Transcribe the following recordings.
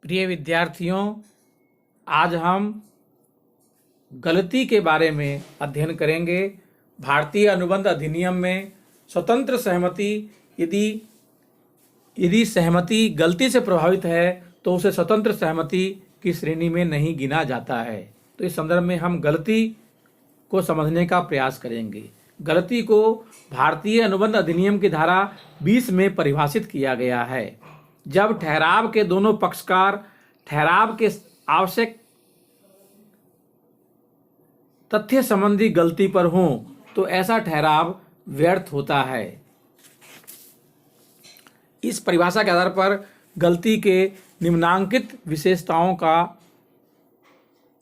प्रिय विद्यार्थियों, आज हम गलती के बारे में अध्ययन करेंगे। भारतीय अनुबंध अधिनियम में स्वतंत्र सहमति यदि सहमति गलती से प्रभावित है तो उसे स्वतंत्र सहमति की श्रेणी में नहीं गिना जाता है। तो इस संदर्भ में हम गलती को समझने का प्रयास करेंगे। गलती को भारतीय अनुबंध अधिनियम की धारा 20 में परिभाषित किया गया है। जब ठहराव के दोनों पक्षकार ठहराव के आवश्यक तथ्य संबंधी गलती पर हों तो ऐसा ठहराव व्यर्थ होता है। इस परिभाषा के आधार पर गलती के निम्नांकित विशेषताओं का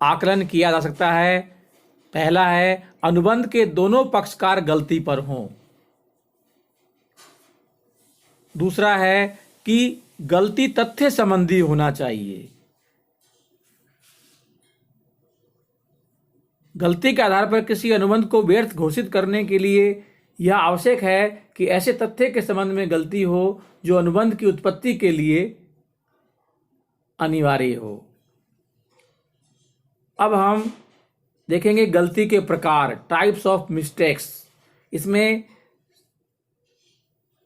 आकलन किया जा सकता है। पहला है, अनुबंध के दोनों पक्षकार गलती पर हों। दूसरा है कि गलती तथ्य संबंधी होना चाहिए। गलती के आधार पर किसी अनुबंध को व्यर्थ घोषित करने के लिए यह आवश्यक है कि ऐसे तथ्य के संबंध में गलती हो जो अनुबंध की उत्पत्ति के लिए अनिवार्य हो। अब हम देखेंगे गलती के प्रकार, टाइप्स ऑफ मिस्टेक्स। इसमें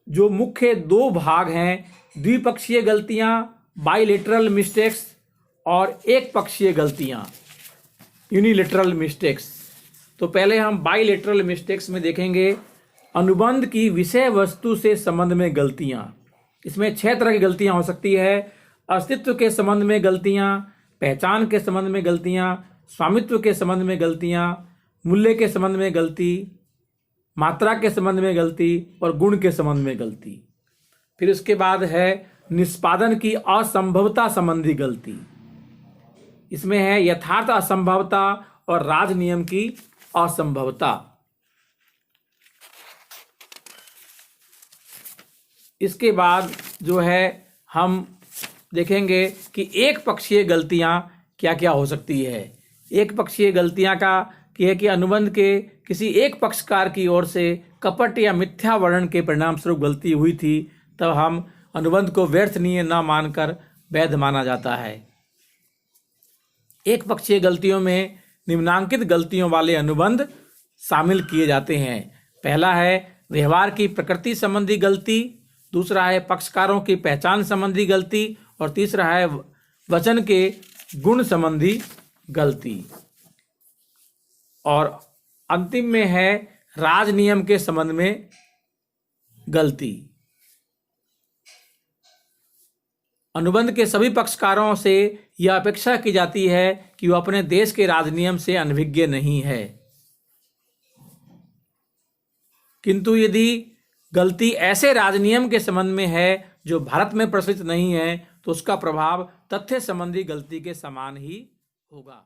जो मुख्य दो भाग हैं, द्विपक्षीय गलतियां, बाइलेटरल मिस्टेक्स, और एक पक्षीय गलतियां, यूनिलेटरल मिस्टेक्स। तो पहले हम बाइलेटरल मिस्टेक्स में देखेंगे अनुबंध की विषय वस्तु से संबंध में गलतियां। इसमें 6 तरह की गलतियां हो सकती है। अस्तित्व के संबंध में गलतियां, पहचान के संबंध में गलतियां, स्वामित्व के संबंध में गलतियां, मूल्य के संबंध में गलती, मात्रा के संबंध में गलती और गुण के संबंध में गलती। फिर उसके बाद है निष्पादन की असंभवता संबंधी गलती। इसमें है यथार्थ असंभवता और राज नियम की असंभवता। इसके बाद जो है हम देखेंगे कि एक पक्षीय गलतियां क्या क्या हो सकती है। एक पक्षीय गलतियां का है कि अनुबंध के किसी एक पक्षकार की ओर से कपट या मिथ्या वर्णन के परिणाम स्वरूप गलती हुई थी, तब हम अनुबंध को व्यर्थनीय न मानकर वैध माना जाता है। एक पक्षीय गलतियों में निम्नांकित गलतियों वाले अनुबंध शामिल किए जाते हैं। पहला है व्यवहार की प्रकृति संबंधी गलती, दूसरा है पक्षकारों की पहचान संबंधी गलती और तीसरा है वचन के गुण संबंधी गलती, और अंतिम में है राज नियम के संबंध में गलती। अनुबंध के सभी पक्षकारों से यह अपेक्षा की जाती है कि वह अपने देश के राजनियम से अनभिज्ञ नहीं है, किंतु यदि गलती ऐसे राजनियम के संबंध में है जो भारत में प्रचलित नहीं है तो उसका प्रभाव तथ्य संबंधी गलती के समान ही होगा।